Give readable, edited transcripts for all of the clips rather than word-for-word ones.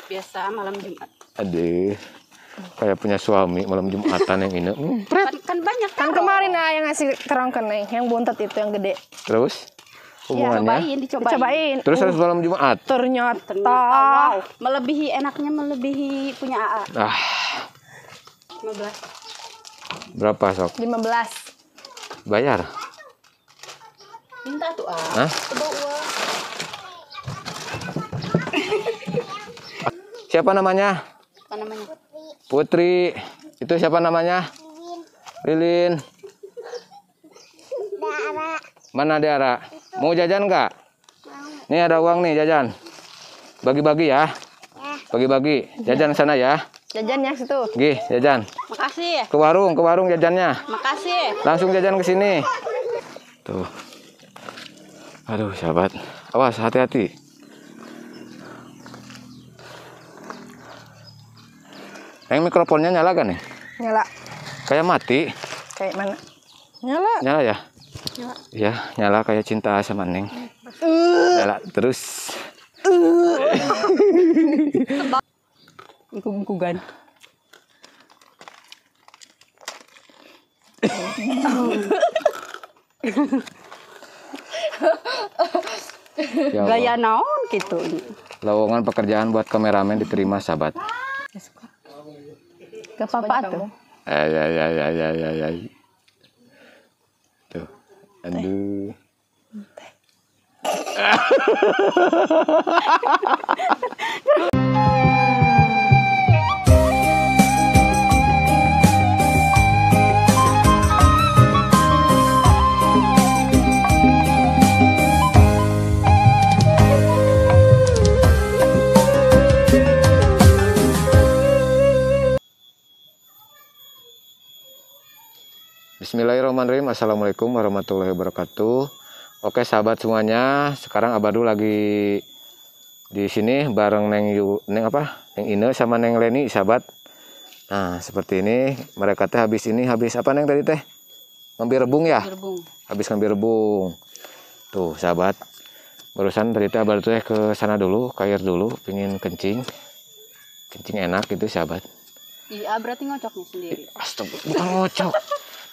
Biasa malam Jumat. Aduh, kayak punya suami malam Jumatan yang ini. Kan banyak Kan kemarin yang ngasih terang ke Neng, yang bontot itu yang gede. Terus hubungannya? Dicobain. Terus harus malam Jumat. Ternyata wow, melebihi enaknya melebihi punya AA. Ah, 15. berapa sok? 15. Bayar? Minta tuh Hah? Coba uang. Siapa namanya? Apa namanya? Putri. Itu siapa namanya? Lilin. Mana Diara? Mau jajan nggak? Nih ada uang nih jajan. Bagi-bagi ya. Bagi-bagi. Jajan sana ya. Jajannya situ. Gih, jajan. Makasih. Ke warung jajannya. Makasih. Langsung jajan ke sini. Tuh. Aduh, sahabat. Awas, hati-hati. Yang mikrofonnya nyala kan nih? Nyala. Kayak mati. Kayak mana? Nyala. Nyala ya? Nyala. Iya, nyala kayak cinta sama Neng. Nyala terus. Gugan. Ya Allah. Gaya naon gitu. Lowongan pekerjaan buat kameramen diterima, sahabat. Gak apa-apa tuh. Ya. Tuh. Aduh. Bismillahirrahmanirrahim. Assalamualaikum warahmatullahi wabarakatuh. Oke sahabat semuanya, sekarang Abadu lagi di sini bareng Neng Ine sama Neng Leni sahabat. Nah seperti ini mereka teh habis apa Neng tadi teh? Ngambil rebung ya? Habis ngambil rebung. Tuh sahabat, barusan tadi teh Abadu teh ke sana dulu, ke air dulu, pingin kencing enak gitu sahabat. Iya berarti ngocoknya sendiri. Astaga, bukan ngocok.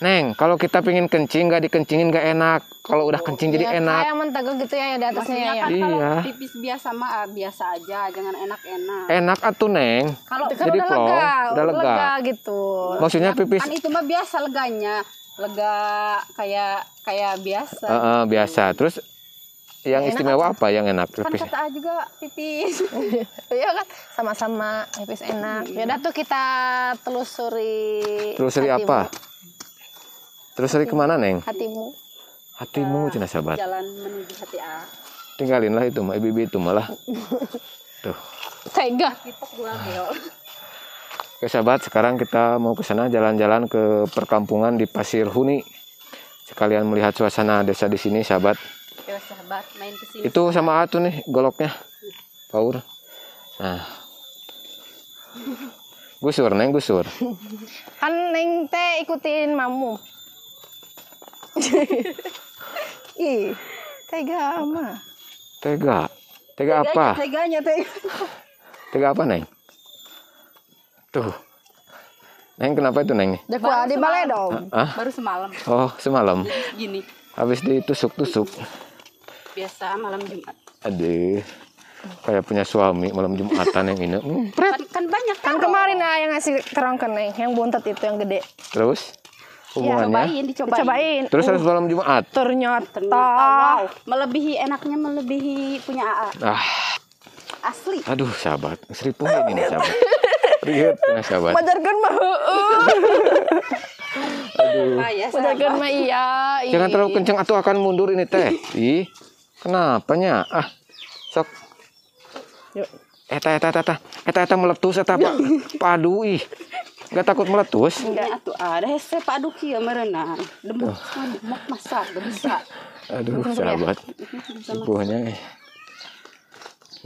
Neng, kalau kita pengen kencing nggak dikencingin nggak enak. Kalau udah kencing jadi enak. Kayak mentega gitu ya di atasnya ya. Kan Iya. kalau pipis biasa mah biasa aja, jangan enak-enak. Enak atuh Neng. Kalau Kan jadi udah lega. lega gitu. Maksudnya pipis kan itu mah biasa leganya. Lega kayak biasa. biasa. Terus yang Enak istimewa apa yang enak Kan pipis? kata A juga pipis. Iya kan sama-sama pipis enak. Ya udah tuh kita telusuri. Telusuri hatimu. apa? Telusuri kemana Neng? Hatimu. Hatimu cina sahabat. Jalan menuju hati A. Tinggalin lah itu mah, ibu itu malah. Tuh. Tega. Kita gua gel. Oke sahabat, sekarang kita mau ke sana jalan-jalan ke perkampungan di Pasir Huni. Sekalian melihat suasana desa di sini sahabat. Ya sahabat, main ke sini. Itu sama atuh nih goloknya. Paur. Nah. Gusur Neng, gusur. Kan Neng teh ikutin mamu. Ih, tega mah. Tega. Tega apa? Teganya. Tega apa Neng? Tuh. Neng kenapa itu Neng? Jakwa di balai dong. Hah? Baru semalam. Oh semalam. Gini. Habis ditusuk-tusuk. Biasa malam Jumat. Aduh. Kayak punya suami malam Jumatan yang ini. Kan banyak Kan kemarin yang ngasih terang ke Neng, yang bontot itu yang gede. Terus hubungannya? Dicobain. Terus harus malam Jumat. Ternyata wow, melebihi enaknya melebihi punya AA. Ah, Asli. aduh sahabat, seribu ini nih sahabat. Rihet ya sahabat. majarkan mah Aduh. Ya, majarkan mah iya. Jangan terlalu kencang atau akan mundur ini teh. Ih, kenapanya? Ah, sok. Yuk. Eta meletus eta Pak. Padu ih. Gak takut meletus? Enggak atuh ada hese padu kieu meureunan. Demuk masak bisa. Aduh, sahabat. Sepuhnya.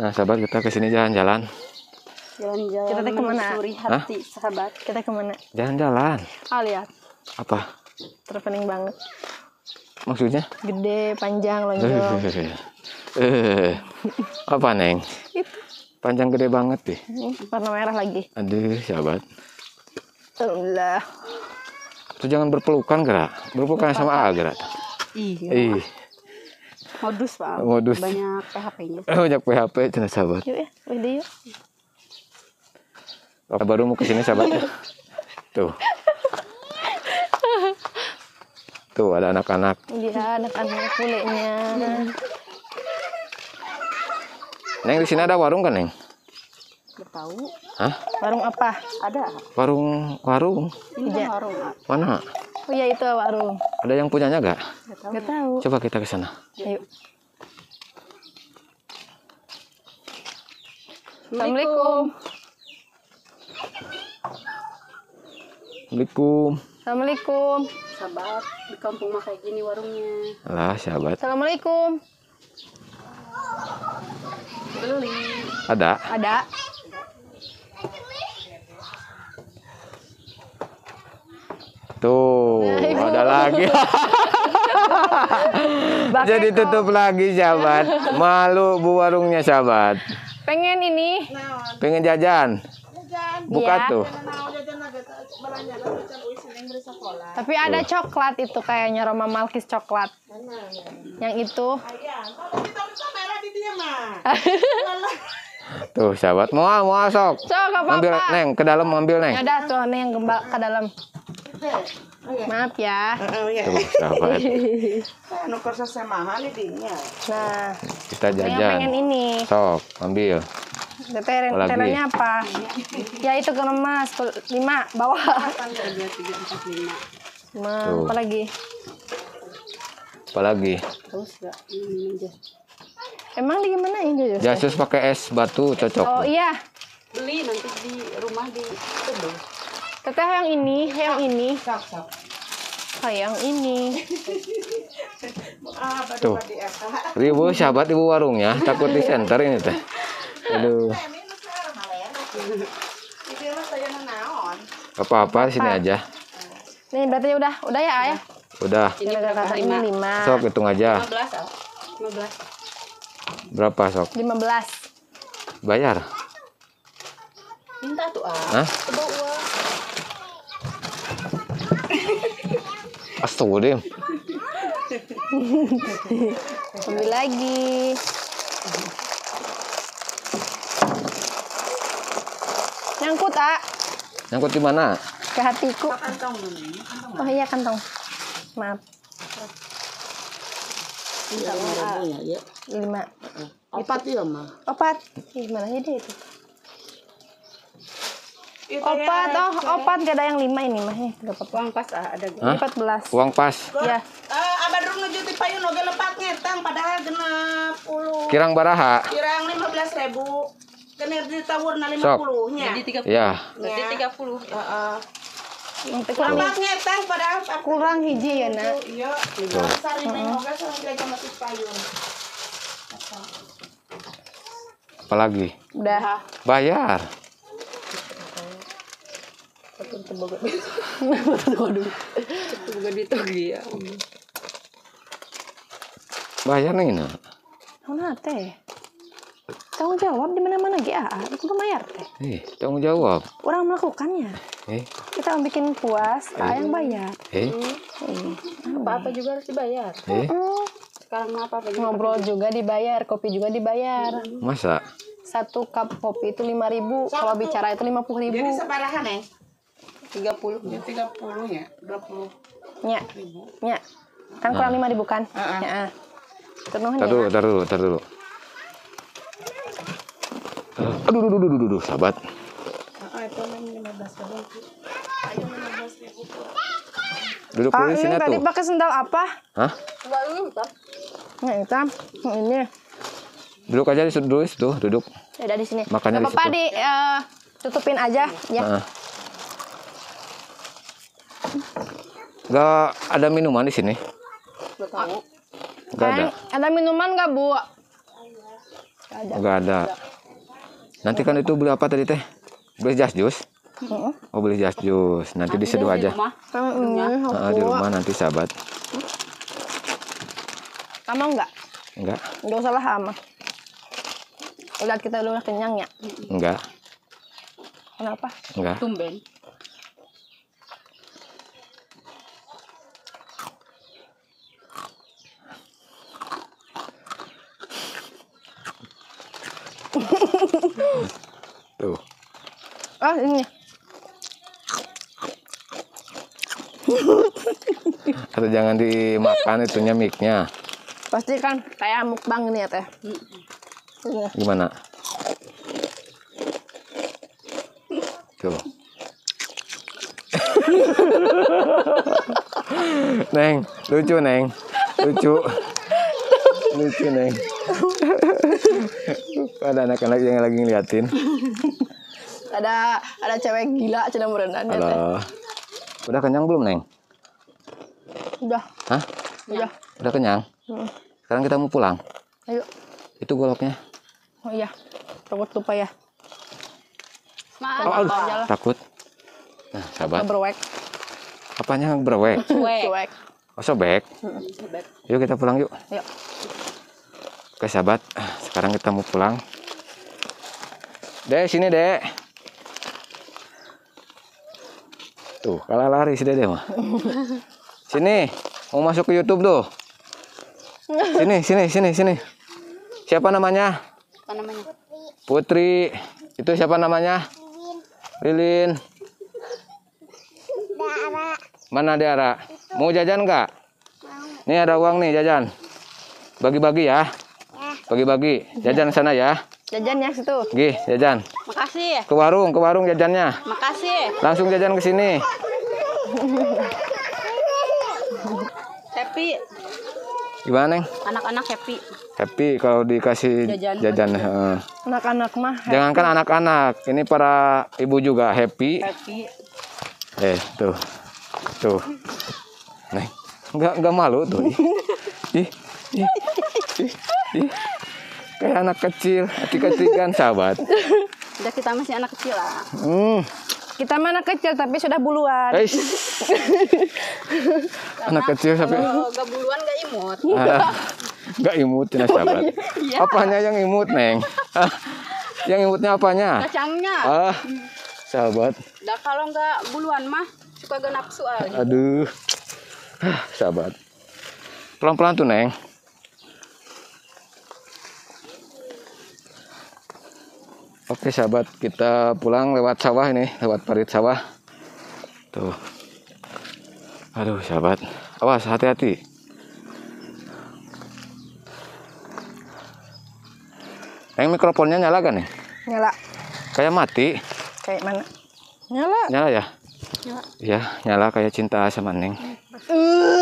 Nah, sahabat kita ke sini jalan-jalan. Jalan-jalan. Kita kemana? Menyusuri hati sahabat. Kita kemana? Jalan-jalan. Lihat. Apa? Traveling banget. Maksudnya? Gede, panjang, lonjong. Apa Neng? Itu. Panjang gede banget deh. Warna merah lagi. Aduh, sahabat. Alhamdulillah. Tuh jangan berpelukan, Gerak. Berpelukan sama A, Gerak. Iya. Ih, Modus, Pak. Modus. Banyak PHP-nya. banyak PHP cina sahabat. Yuk ya, udah yuk. Oke, baru mau kesini sahabat. Tuh. Tuh ada anak-anak. Dia anak-anak kulenya. Neng, di sini ada warung kan, Neng? Nggak tahu. Hah? Warung apa? Ada. Warung. Ini Iya. kan warung. Pak. Mana? Oh iya itu warung. Ada yang punyanya gak? Nggak tahu. Gak tahu. Coba kita ke sana. Ayo. Assalamualaikum. Assalamualaikum. Assalamualaikum. Sahabat, di kampung mah kayak gini warungnya. Alah, sahabat. Assalamualaikum. Beli. Ada? Ada. Tuh, ada lagi. Pakai Jadi tutup lagi, sahabat. Malu bu warungnya, sahabat. Pengen ini. Pengen jajan. Buka Iya. tuh. Tapi ada coklat itu kayaknya Roma Malkis coklat. Yang itu. Tuh, sahabat. Mau sok. Sok apa-apa. Ambil, Neng, ke dalam ambil, Neng. Ya udah tuh nih yang ke dalam. Maaf ya. Tuh, sahabat. Nah, Kita yang pengen jajan. ini. Sok, ambil. Apalagi? Tenanya apa? Ya itu kemas 5 bawah. 5 Tuh. apa lagi? Apalagi? Terus nggak ini aja. Emang di gimana ini? Jasus pakai es batu cocok. Oh iya. Beli nanti di rumah di teduh. Teteh yang ini. Oh, yang ini. Tuh. Ibu sahabat ibu warungnya takut di center ini teh. Aduh. Apa-apa sini aja. Nih berarti udah ya ayah. Udah. Ini berapa? Ini 5. Sok hitung aja. 15, Al. 15. Berapa sok? 15. Bayar. Minta tuh, ah. Hah? Coba uang. Astagfirullahaladzim. Ambil lagi. Nyangkut, ah. Nyangkut di mana? Ke hatiku. Oh iya kantong. Maaf. Minta 5.000 ya. 5. Opat ya, mah. Opat. Gimana aja itu? Opat gak ada yang 5 ini mah. Gak apa-apa. Uang pas ada gue. Hah? 14. Uang pas. Ya. Abah dulu ngejuti payun oge lepat ngetang padahal genap 10. Kirang baraha. Kirang 15.000. Kenir di tahun na Sok. 50 nya. Jadi 30. Ya. Berarti 30. Heeh. Kurang, Lepat ngetang padahal kurang hiji ya nak. iya. Tuh. Sari neng oge sareng jaga mati payun. Apalagi? Udah. Bayar. Bukan ditogi ya. Bayar nih nah. Mana teh? Tanggung jawab di mana-mana GA. Aku bayar teh. Tanggung jawab. Orang melakukannya. Kita bikin puas, yang bayar. Apa-apa juga harus dibayar. Sekarang mah apa-apa juga. Ngobrol juga dibayar, kopi juga dibayar. Masa? 1 cup kopi itu 5.000, kalau bicara itu 50.000. Jadi sabaraha neng? 30. Ya 30 nya, 20. Nya. Nya. Kan kurang 5.000 kan? Heeh. Penuhnya. Tar dulu. Aduh, sahabat. Itu neng 15.000. Ayo 15.000. Duduk dulu di sini tadi tuh. pakai sendal apa? Hah? Baru tak. Nah, hitam. Ini. Duduk aja di situ, duduk. Ada di sini. Makannya Gak di apa-apa situ. tutupin aja ya. Heeh. Gak ada minuman di sini. Gak tahu. Gak ada. Ada minuman gak Bu? Gak ada. Nanti kan itu beli apa tadi teh? Beli jas jus. Oh beli jas jus. Nanti diseduh aja. Di rumah nanti sahabat. Kamu enggak? Enggak. Enggak usah lah ama. Udah kita udah kenyang ya? Enggak, Kenapa? enggak. Tumben. Tuh. Ah ini. Atau jangan dimakan itunya mic-nya. Pasti kan kayak mukbang ini ya teh. Ini. Gimana? Tuh. Neng, lucu Neng. Lucu. Lucu Neng. Ada anak-anak yang lagi ngeliatin. Ada cewek gila cina merendah ya teh. Halo. Udah kenyang belum Neng? Udah. Hah? Udah. Udah kenyang? Sekarang kita mau pulang. Ayo. Itu goloknya. Oh iya. Takut lupa ya. Maaf. Oh, aduh, takut. Nah, sahabat. Berwek. Apanya berwek? Cuek. Oh, sobek. Yuk kita pulang yuk. Yuk. Oke sahabat, sekarang kita mau pulang. Dek, sini Dek. Tuh, kalah lari si Dede mah. Sini, mau masuk ke YouTube tuh. Sini. Siapa namanya? Apa namanya? Putri. Itu siapa namanya? Lilin. Mana Dara? Mau jajan nggak? Nih ada uang nih jajan. Bagi-bagi ya. Bagi-bagi. Jajan sana ya. Jajan ya situ. Gih, jajan. Makasih. Ke warung jajannya. Makasih. Langsung jajan ke sini. Happy. Gimana, Neng? Anak-anak happy. Happy kalau dikasih Jajan. jajan. Anak-anak mah. Jangankan anak-anak, ini para ibu juga happy. Happy. Tuh. Tuh. Neng, enggak malu tuh. Ih. Kayak anak kecil, kecil-kecilan sahabat. Udah kita masih anak kecil lah. Kita mana kecil tapi sudah buluan. Anak kecil sampai Kalau gak buluan gak imut. enggak imut ya sahabat. Apanya yang imut, Neng? Yang imutnya apanya? Kacangnya. Sahabat. Udah kalau nggak buluan mah suka gak nafsu aja. Aduh. Sahabat. Pelan-pelan tuh, Neng. Oke sahabat, kita pulang lewat sawah ini, lewat parit sawah. Tuh. Aduh sahabat, awas hati-hati. Neng, mikrofonnya nyala kan nih? Nyala. Kayak mati. Kayak mana? Nyala. Nyala ya? Nyala. Iya, nyala kayak cinta sama Neng.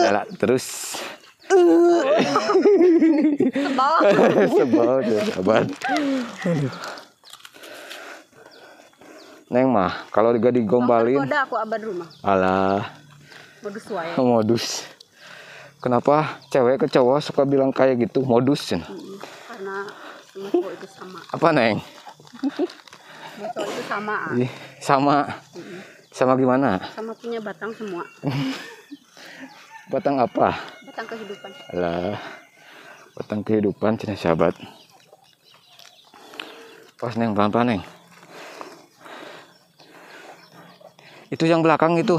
Nyala terus. Sebal tuh sahabat. Neng mah kalau gak digombalin. Goda aku abad rumah. Alah, Modus wae. modus. Kenapa cewek ke cowok suka bilang kayak gitu? Modus. Karena sama cowok itu sama. Apa, Neng? Sama cowok itu sama. Ih, sama. Sama gimana? Sama punya batang semua. Batang apa? Batang kehidupan. Alah, batang kehidupan cina sahabat. Pas Neng, pelan-pelan Neng. Itu yang belakang itu.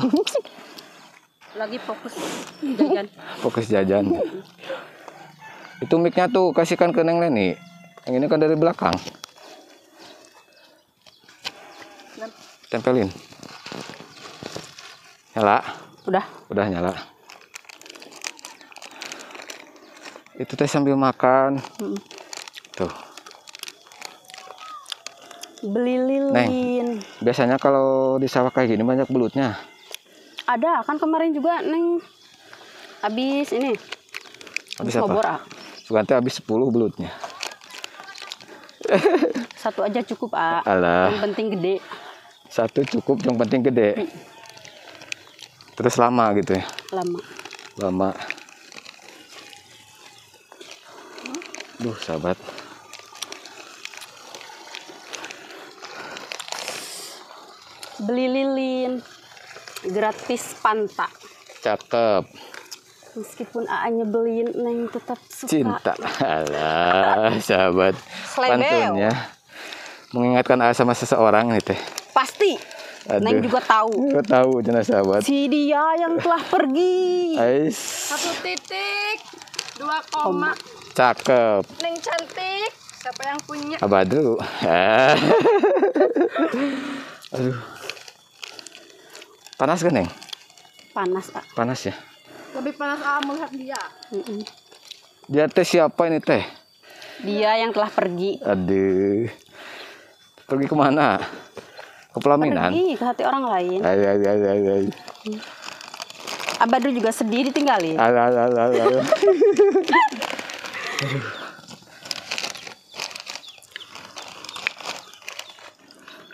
Lagi fokus jajan. Fokus jajan. Itu mic-nya tuh kasihkan ke Neng Leni. Yang ini kan dari belakang. Tempelin. Nyala. Udah nyala. Itu teh sambil makan. Tuh. Beli lilin. Biasanya kalau di sawah kayak gini banyak belutnya. Ada kan kemarin juga Neng. Habis ini. Habis ngobor, apa? Sugante habis 10 belutnya. Satu aja cukup, Alah. Yang penting gede. Satu cukup, yang penting gede. Terus lama gitu ya. Lama. Duh, sahabat. Beli lilin. Gratis panta. Cakep. Meskipun AA nyebelin, Neng tetap suka. Cinta. Alah, sahabat. Slebel. Pantunnya mengingatkan AA sama seseorang nih teh. Pasti. Aduh. Neng juga tahu. Gue tahu jenah sahabat. Si dia yang telah pergi. Ais. 1 titik 2 koma. Cakep. Neng cantik. Siapa yang punya? Abadu. Aduh. Panas kan, Neng? Panas, A. Panas ya. Lebih panas melihat dia. Mm-mm. Dia teh siapa ini teh? Dia yang telah pergi. Aduh. Pergi kemana? Ke pelaminan? Pergi ke hati orang lain. Ay. Abadu juga sedih ditinggalin. Alah.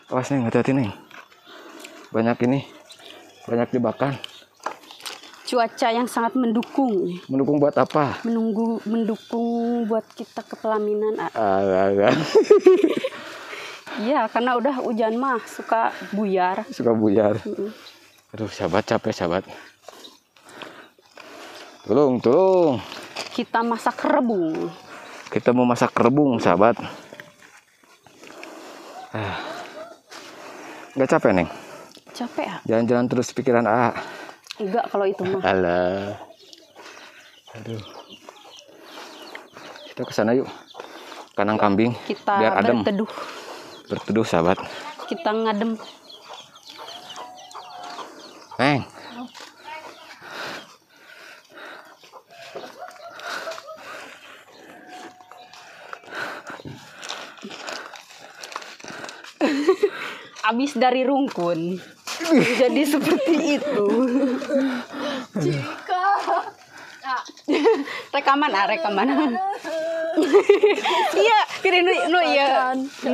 Awas Neng, hati-hati Neng. Banyak jebakan. Cuaca yang sangat mendukung. Mendukung buat apa? Mendukung buat kita ke pelaminan, A. Alah. Iya, karena udah hujan mah suka buyar. Suka buyar. Mm-mm. Aduh, sahabat capek sahabat. Tolong. Kita masak rebung. Kita mau masak rebung, sahabat. Nggak capek, Neng? Capek, A? Jalan-jalan terus pikiran AA. Enggak kalau itu mah. Alah. Aduh. Kita ke sana yuk. Kandang kambing. Kita biar adem. berteduh, sahabat. kita ngadem. Neng. Abis dari rungkun jadi seperti itu. Rekaman. Iya, kira nu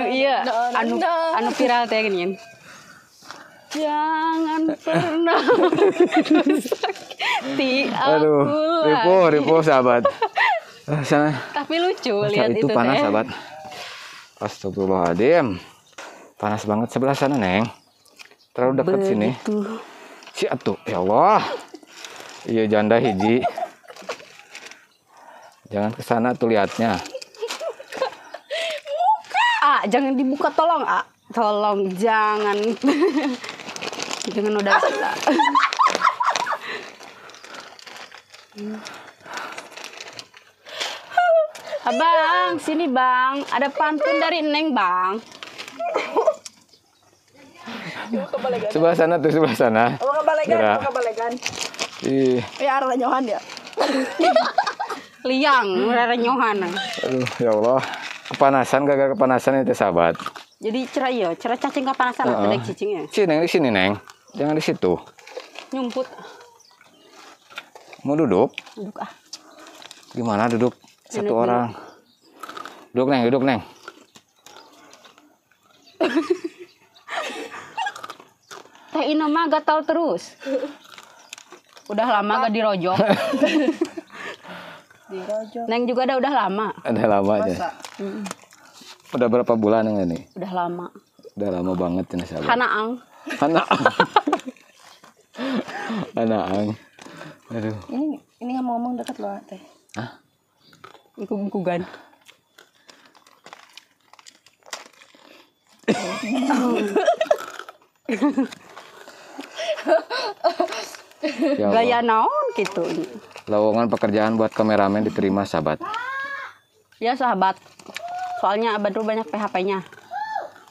iya anu viral teh gini. Jangan pernah sakiti aku lagi. Ripo sahabat. Sana. Tapi lucu Masa lihat itu itu panas teh. sahabat. Astagfirullahaladzim. Panas banget sebelah sana, Neng. Terlalu dekat sini. Begitu. Si atuh, ya Allah. Iya janda hiji. Jangan ke sana tuh lihatnya. Jangan dibuka, tolong, tolong jangan. Jangan udah bisa. Abang, sini Bang. Ada pantun dari Neng, Bang. Sebelah sana tuh, sebelah sana. Kebalegan. Ih, Ya arah nyohan ya. Liang, rerenyohan. aduh, ya Allah. Kepanasan, gagal kepanasan itu sahabat. Jadi cerah cacing kepanasan atau dek cicingnya. Sini, di sini, Neng. Jangan di situ. Nyumput. Mau duduk? Duduk Gimana duduk? Satu Duduk, orang. Duduk, Neng. Teh Ina mah gatal terus. Udah lama gak dirojok. Neng juga udah lama. Ada lama aja. Udah berapa bulan Neng ini? Udah lama. Udah lama banget ini sahabat. Hanaang. Hanaang. Aduh. Ini ngomong dekat loh teh. Hah? Ikut-ikutan. Ya Allah. Gaya naon gitu. Lowongan pekerjaan buat kameramen diterima sahabat. Ya sahabat. Soalnya Abah dulu banyak PHP-nya.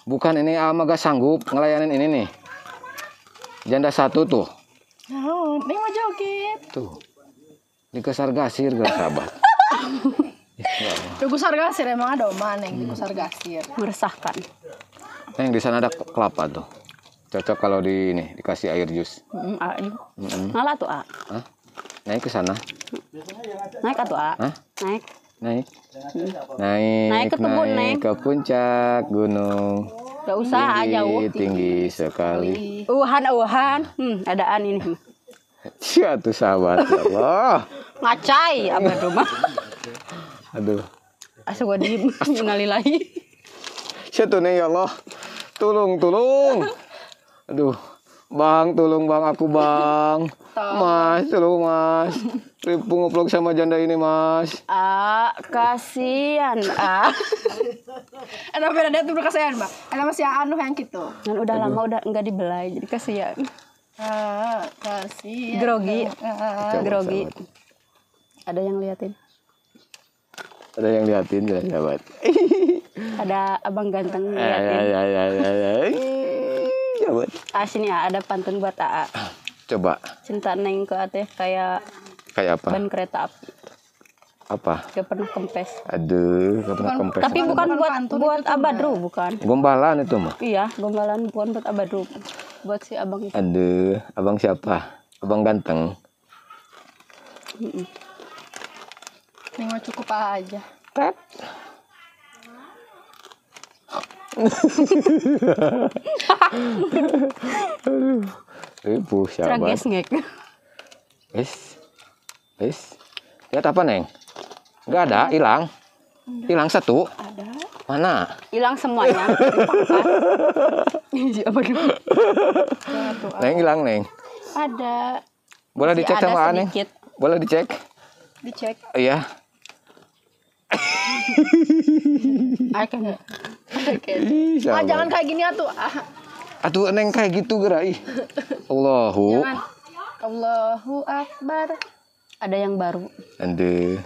Bukan ini ama gak sanggup ngelayanin ini nih. Janda satu tuh. Nah, Neng mau joget. Tuh. Dikesar gasir gak sahabat. Gusar gasir emang ada oma Neng gusar gasir. Meresahkan. Neng di sana ada kelapa tuh. Cocok kalau di ini dikasih air jus. Ngalah tuh, A. Hah? Naik ke sana. Naik atuh, A. Hah? Naik. Naik. Naik ke kebun, Neng. Ke puncak gunung. Gak usah, jauh. Tinggi sekali. Uhan. Adaan ini. Cia tuh sahabat. Ya Allah. Ngacai Abah dulu mah. Aduh. Asa gua diem. Innalillahi. Cia tuh nih ya Allah. Tolong. Aduh. Bang, tolong bang, aku bang. Mas, tolong mas. Ripu ngeplok sama janda ini mas. Kasihan. Ada beda dia tuh kasihan, Mbak. Ada masih anu yang gitu. Kan udah lama udah enggak dibelai jadi kasihan. Kasihan. Grogi. Coba, Grogi. sahabat. Ada yang liatin. Ada yang liatin ya sahabat. Ada abang ganteng Ya, liatin. Sahabat. Sini ada pantun buat AA. Coba. Cinta neng ke ate kayak Kayak apa? ban kereta api. Apa? Gak pernah kempes. Aduh, gak pernah kempes. Tapi bukan buat Abadru, bukan. Gombalan itu mah. Iya, gombalan bukan buat Abadru. Buat si abang itu. Aduh, abang siapa? Abang ganteng. Ini mah cukup aja. Tet. Aduh, ribu sahabat. Trages ngek. Wis. Lihat apa, Neng? Enggak ada, hilang. Hilang satu. Ada. Mana? Hilang semuanya. Si Abadru. Neng hilang, Neng. Ada. Boleh Masih dicek ada sama Aneng? sedikit. Boleh dicek? Dicek. Iya. Akan. Ih, sahabat. Jangan kayak gini atuh. Atuh Neng kayak gitu gerai. Allahu. Jangan. Allahu Akbar. Ada yang baru. Aduh.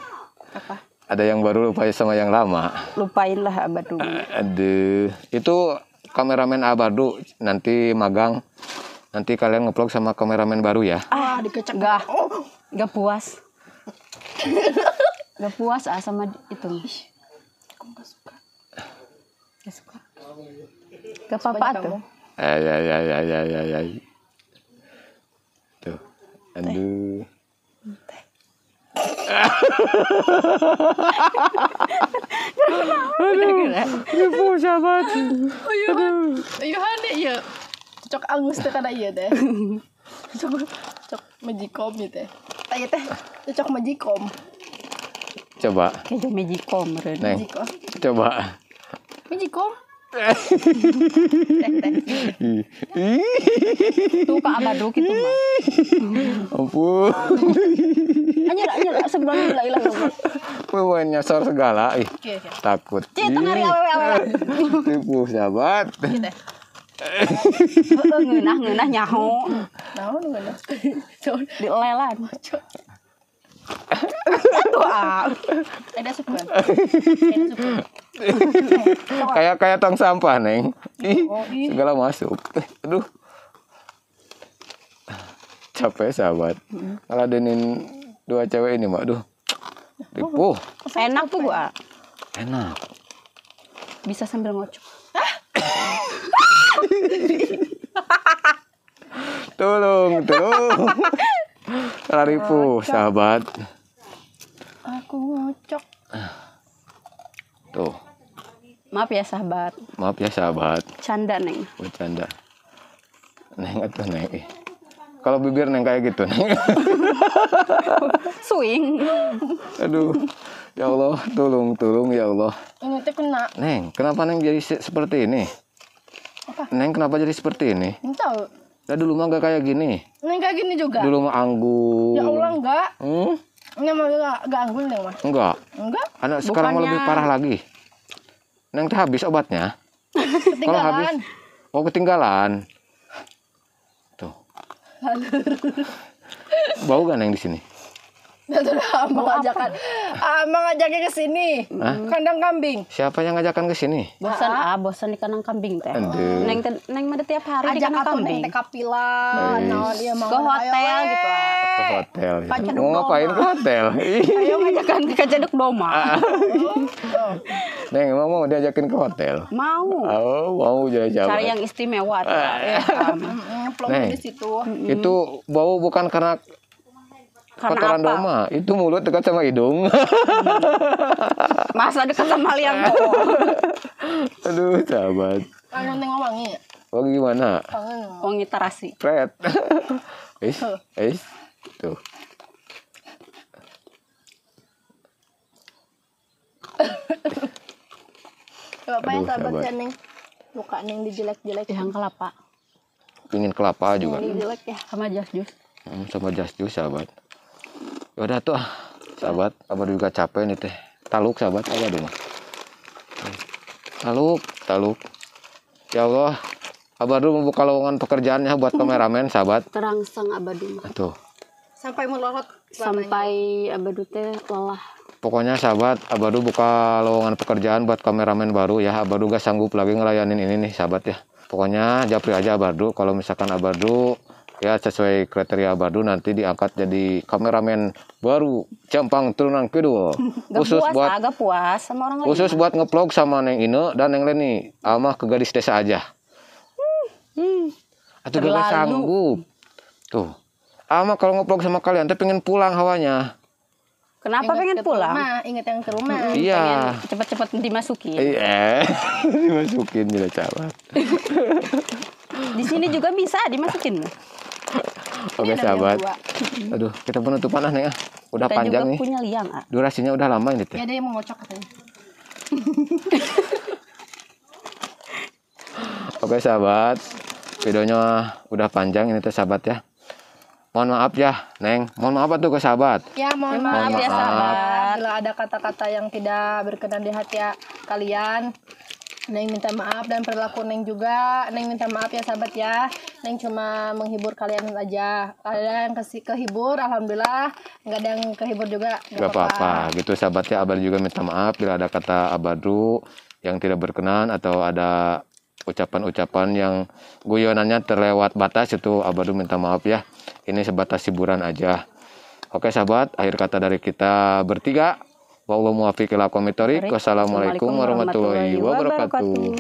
Apa? Ada yang baru lupa sama yang lama. Lupain lah Abadru. Aduh. Itu kameramen Abadu nanti magang. Nanti kalian ngeplog sama kameramen baru ya. Dikecek. Gak. Gak puas. Gak puas sama itu. Aku gak suka. Gak suka. Gak apa-apa tuh. Ya. Tuh. Aduh. Ribu sahabat. Ayo hane iya. Cocok angus teh kada iya teh. Cocok majikom ya teh. Tanya teh cocok majikom. Coba. Kayak Magicom. Neng. Majikom. Coba. Majikom. Tuh Kak Abadru gitu mah. Ampun. Anjir sebenarnya hilang. Mau nyasar segala. Ih, Oke. takut. Cita ngari awewe. Ribu sahabat. Ngeunah nyaho. Naon ngeunah. Di lelan. Ada supan. Kayak tong sampah, Neng. Ih, segala masuk. Aduh. Capek sahabat. Ngeladenin dua cewek ini, Mak. Aduh. Ribu. Enak tuh gua. Enak. Bisa sambil ngocok. Tolong. Ribu, sahabat. Aku ngocok. Tuh. Maaf ya sahabat. Maaf ya, sahabat. Canda Neng. Bercanda. Neng atuh, Neng. Ih. Kalau bibir Neng kayak gitu, Neng. Swing. Aduh. Ya Allah, tolong ya Allah. Ini teh kena. Neng, kenapa Neng jadi seperti ini? Apa? Neng kenapa jadi seperti ini? Tahu. Ya dulu mah gak kayak gini. Ini kayak gini juga. Dulu mah anggun. Ya Allah enggak. Ini mah enggak anggun Neng mah. Enggak. Enggak. Anak sekarang mah Bukannya- lebih parah lagi. Neng teh habis obatnya. Kalau habis, Ketinggalan. ketinggalan. Tuh. Bau gak Neng di sini? Abang ngajakin ke sini. Kandang kambing. Siapa yang ngajakan ke sini? Bosan di kandang kambing teh. Aduh. Neng mah tiap hari di Ajak kandang atuh kambing. Neng teh kapila. Naon ieu mah. Ke hotel gitu. Ke hotel. Ya. Pacar Mau ngapain ke hotel? Ih. Ayo ngajakan ke Cedek Doma. Neng emang mau diajakin ke hotel? Mau. Oh, mau jalan-jalan. Cari yang istimewa tuh. Ya, Plong Neng. di situ. Itu bau bukan karena Karena kotoran apa? doma, itu mulut dekat sama hidung. Masa dekat sama liang kok. Aduh, sahabat. Anu Neng wangi. Oh gimana? Wangi. Wangi terasi. Pret. Tuh. Apa yang Aduh, sahabat sahabat. ya Neng? Luka Neng dijelek-jelek. Yang kelapa. pingin kelapa juga. Jelek ya. Sama jas jus. Sama jas jus sahabat. Yaudah tuh sahabat, Abadu juga capek nih teh. Taluk sahabat, Abadu mah. Taluk. Ya Allah, Abadu membuka lowongan pekerjaannya buat kameramen sahabat. Terangsang Abadu mah. Tuh. Sampai melorot. Sampai Abadu teh lelah. Pokoknya sahabat, Abadu buka lowongan pekerjaan buat kameramen baru ya. Abadu gak sanggup lagi ngelayanin ini nih sahabat ya. Pokoknya japri aja Abadu. Kalau misalkan Abadu ya sesuai kriteria Abadu nanti diangkat jadi kameramen baru Campang Turunan Kidul. Gak puas sama orang lain. Khusus buat ngevlog sama Neng Ine dan Neng Leni. Almah ke gadis desa aja. Atau gak sanggup. Tuh. Almah kalau ngevlog sama kalian tuh pengen pulang hawanya. Kenapa pengen pulang? Ingat yang ke rumah. Iya. Cepet-cepet dimasukin. Iya. Dimasukin juga sahabat. Di sini juga bisa dimasukin. Oke sahabat. Aduh, kita penutupan Neng. Udah Kita panjang juga nih. punya liang. Durasinya udah lama ini teh. Ya dia mau ngocok katanya. Oke sahabat. Videonya udah panjang ini teh sahabat ya. Mohon maaf ya, Neng. Mohon maaf tuh ke sahabat. Ya mohon Maaf maaf ya, ya sahabat. Bila ada kata-kata yang tidak berkenan di hati kalian, Neng minta maaf, dan perilaku Neng juga Neng minta maaf ya sahabat ya. Neng cuma menghibur kalian aja. Kalian kasih kehibur, alhamdulillah. Nggak ada yang kehibur juga, Gak apa-apa. Gitu sahabat ya. Abadu juga minta maaf bila ada kata Abadu yang tidak berkenan atau ada ucapan-ucapan yang guyonannya terlewat batas, itu Abadu minta maaf ya. Ini sebatas hiburan aja. Oke sahabat, akhir kata dari kita bertiga. Wallahu muwaffiq ila aqwamit thoriq. Wassalamualaikum warahmatullahi wabarakatuh.